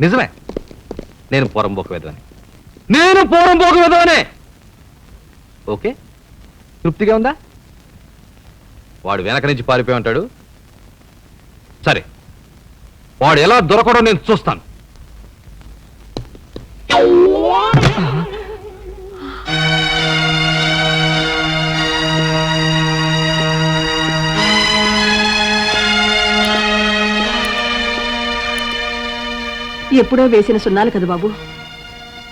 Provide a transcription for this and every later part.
నిజమే, నేను పోరంబోకు వెధవనే. ఓకే, తృప్తిగా ఉందా? వాడు వెనక నుంచి పారిపోయి ఉంటాడు. సరే, వాడు ఎలా దొరకడో నేను చూస్తాను. ఎప్పుడో వేసిన సున్నాలు కదా బాబు,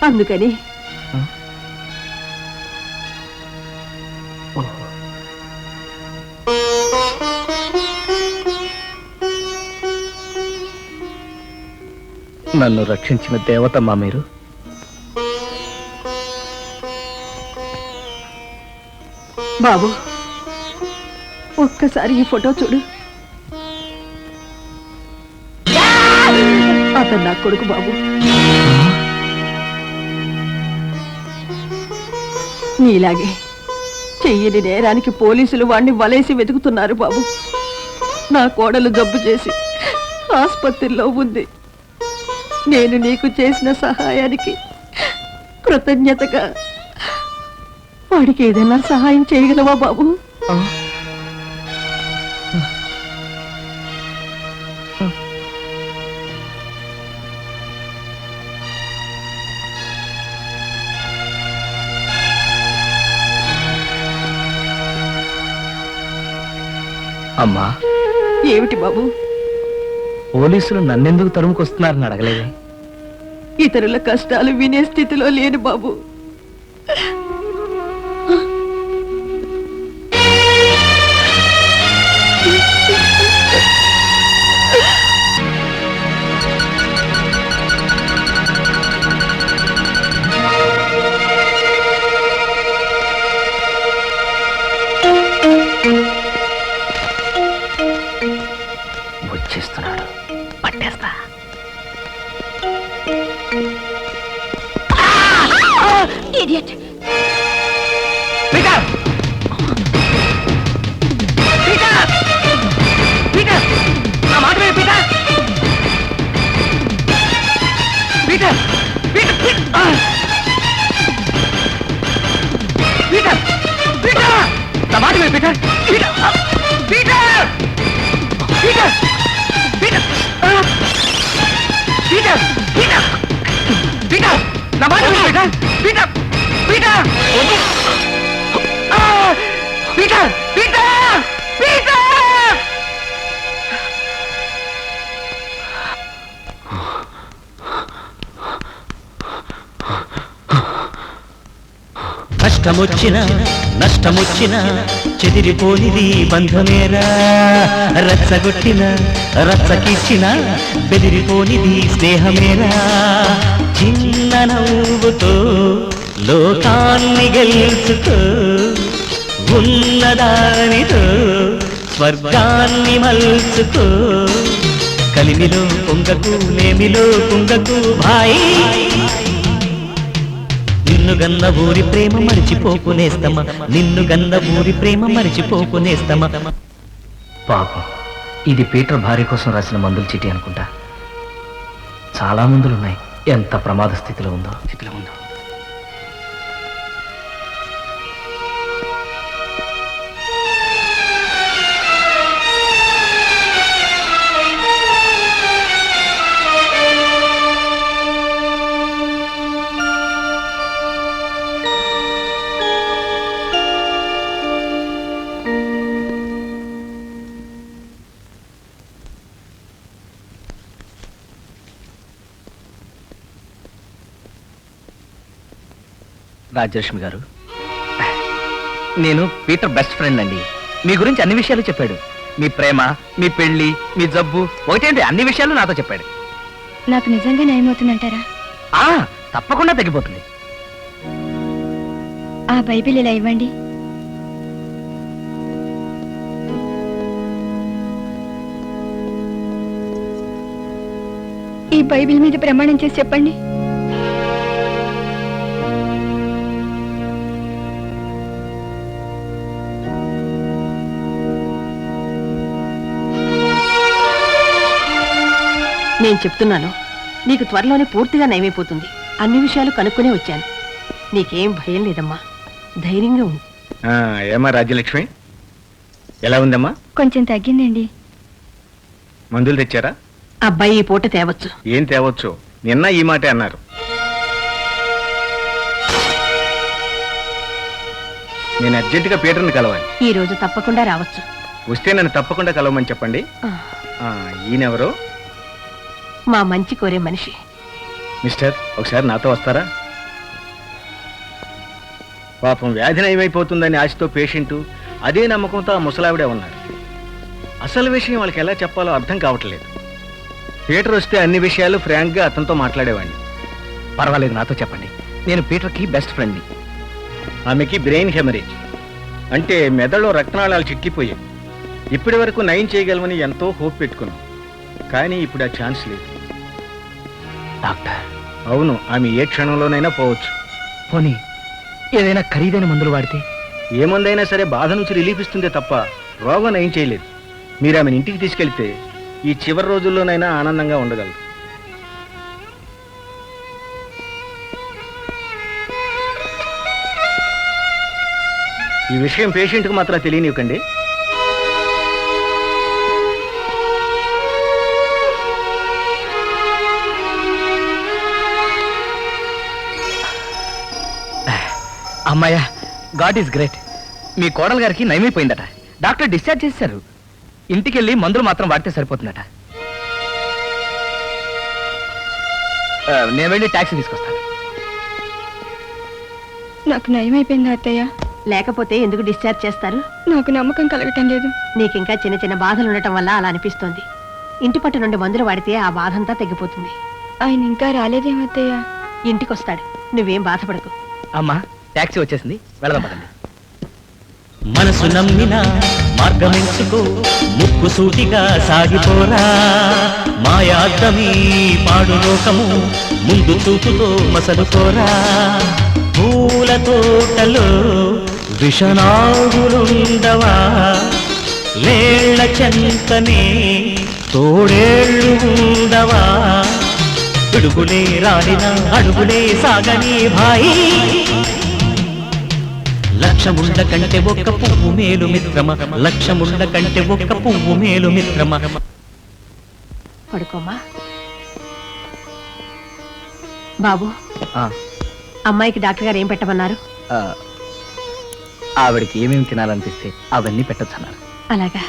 అందుకని. నన్ను రక్షించిన దేవతమ్మా మీరు. బాబు, ఒక్కసారి ఈ ఫోటో చూడు. అతను నా కొడుకు బాబు. నీలాగే చెయ్యని నేరానికి పోలీసులు వాణ్ణి వలేసి వెతుకుతున్నారు బాబు. నా కోడలు జబ్బు చేసి ఆసుపత్రిలో ఉంది. నేను నీకు చేసిన సహాయానికి కృతజ్ఞతగా వాడికి ఏదైనా సహాయం చేయగలవా బాబు? అమ్మా, ఏమిటి బాబు? పోలీసులు నన్నెందుకు తరుముకొస్తున్నారని అడగలేదే? ఇతరుల కష్టాలు వినే స్థితిలో లేను బాబు. వచ్చేస్తున్నాడు, పట్టేస్తా. Idiot! పీటర్! పీటర్! పీటర్! నా మాట విను, పీటర్! పీటర్! పీటర్! పీటర్! పీటర్! నా మాట విను, పీటర్! పీటర్! పీటర్! పీటర్! పీటర్! పీటర్! పీటర్! పీటర్! నా మాట విను, పీటర్! పీటర్! పీటర్! పీటర్! పీటర్! పీటర్! కష్టమొచ్చినా నష్టమొచ్చినా చెదిరిపోనిది బంధమేరా. రచ్చగొట్టిన రచ్చకిచ్చిన బెదిరిపోనిది స్నేహమేరా. చిన్న నవ్వుతో లోకాన్ని గెలుచుకో, ఉన్నదానితో స్వర్గాన్ని మలుచుకో. కలిమిలో పొంగకు, లేమిలో కుంగకు భాయి. నిన్ను గన్న ఊరి ప్రేమ మరిచిపోకునేస్తమా, నిన్ను గన్న ఊరి ప్రేమ మరిచిపోకునేస్తమా. పాపం, ఇది పీటర్ భార్య కోసం రాసిన మందుల చీటీ అనుకుంటా. చాలా మందులున్నాయి. ఎంత ప్రమాద స్థితిలో ఉందో. రాజలక్ష్మి గారు, నేను పీటర్ బెస్ట్ ఫ్రెండ్ అండి. మీ గురించి అన్ని విషయాలు చెప్పాడు. మీ ప్రేమ, మీ పెళ్లి, మీ జబ్బు, ఒకటేంటి అన్ని విషయాలు నాతో చెప్పాడు. నాకు నిజంగా నయమవుతుందంటారా? తప్పకుండా తగ్గిపోతుంది. ఆ బైబిల్ ఇలా ఇవ్వండి. ఈ బైబిల్ మీద ప్రమాణం చేసి చెప్పండి. నేను చెప్తున్నాను, నీకు త్వరలోనే పూర్తిగా నయమైపోతుంది. అన్ని విషయాలు కనుక్కునే వచ్చాను. నీకేం భయం లేదమ్మా, ధైర్యంగా ఉంది. ఏమా రాజ్యలక్ష్మి, ఎలా ఉందమ్మా? కొంచెం తగ్గిందండి. మందులు తెచ్చారా? అబ్బాయి ఈ పూట తేవచ్చు. ఏం తేవచ్చు? నిన్న ఈ మాటే అన్నారు. నేను అర్జెంటుగా పీటర్ని కలవాలి. ఈ రోజు తప్పకుండా రావచ్చు. వస్తే నన్ను తప్పకుండా కలవమని చెప్పండి. ఈయనెవరో? మా మంచి కోరే మనిషి. మిస్టర్, ఒకసారి నాతో వస్తారా? పాపం వ్యాధి నయమైపోతుందని ఆశతో పేషెంటు, అదే నమ్మకంతో ఆ ముసలావిడే ఉన్నారు. అసలు విషయం వాళ్ళకి ఎలా చెప్పాలో అర్థం కావట్లేదు. పీటర్ వస్తే అన్ని విషయాలు ఫ్రాంక్గా అతనితో మాట్లాడేవాడిని. పర్వాలేదు, నాతో చెప్పండి. నేను పీటర్కి బెస్ట్ ఫ్రెండ్ని. ఆమెకి బ్రెయిన్ హెమరేజ్, అంటే మెదడులో రక్తనాళాలు చిక్కిపోయాయి. ఇప్పటి వరకు నయం చేయగలమని ఎంతో హోప్ పెట్టుకున్నాం, కానీ ఇప్పుడు ఆ ఛాన్స్ లేదు. డాక్టర్? అవును, ఆమె ఏ క్షణంలోనైనా పోవచ్చు. పోనీ ఏదైనా ఖరీదైన మందులు వాడితే? ఏ మందైనా సరే బాధ నుంచి రిలీఫ్ ఇస్తుందే తప్ప రోగం నయం చేయలేదు. మీరు ఆమెను ఇంటికి తీసుకెళ్తే ఈ చివరి రోజుల్లోనైనా ఆనందంగా ఉండగలరు. ఈ విషయం పేషెంట్కి మాత్రం తెలియనివ్వకండి. అమ్మాయ్యా, గాడ్ ఈజ్ గ్రేట్. మీ కోడలు గారికి నయమైపోయిందట. డాక్టర్ డిశ్చార్జ్ చేశారు. ఇంటికి వెళ్ళి మందులు మాత్రం వాడితే సరిపోతుందట. నేను వెళ్ళి ట్యాక్సీ తీసుకొస్తాను. నాకు నయమైపోయిందా అత్తయ్య? లేకపోతే ఎందుకు డిశ్చార్జ్ చేస్తారు? నాకు నమ్మకం కలగటం లేదు. నీకింకా చిన్న చిన్న బాధలు ఉండటం వల్ల అలా అనిపిస్తోంది. ఇంటి పట్టు నుండి మందులు వాడితే ఆ బాధంతా తగ్గిపోతుంది. ఆయన ఇంకా రాలేదేమత్తయ్య? ఇంటికొస్తాడు, నువ్వేం బాధపడకు. అమ్మా, ట్యాక్సీ వచ్చేసింది, వెళదాం పదండి. మనసు నమ్మిన మార్గమెంచుకో, ముక్కు సూటిగా సాగిపోరా. మాయాద్దమీ పాడు లోకము, ముందు చూపుతో మసలుకోరా. పూల తోటలో విషనాగులుండవా, లేళ్ల చెంతనే తోడేళ్ళు ఉండవా. పిడుగులే రాలిన అడుగులే సాగని భాయి, లక్షముండ కంటే ఒక్క పువ్వు మేలు మిత్రమ, లక్షముండ కంటే ఒక్క పువ్వు మేలు మిత్రమ. పడుకోమా బాబు. అమ్మాయికి డాక్టర్ గారు ఏం పెట్టమన్నారు? ఆవిడకి ఏమేమి తినాలనిపిస్తే అవన్నీ పెట్టొచ్చన్నారు. అలాగా,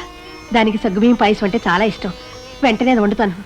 దానికి సగ్గుబియ్యం పాయసం అంటే చాలా ఇష్టం. వెంటనే అది వండుతాను.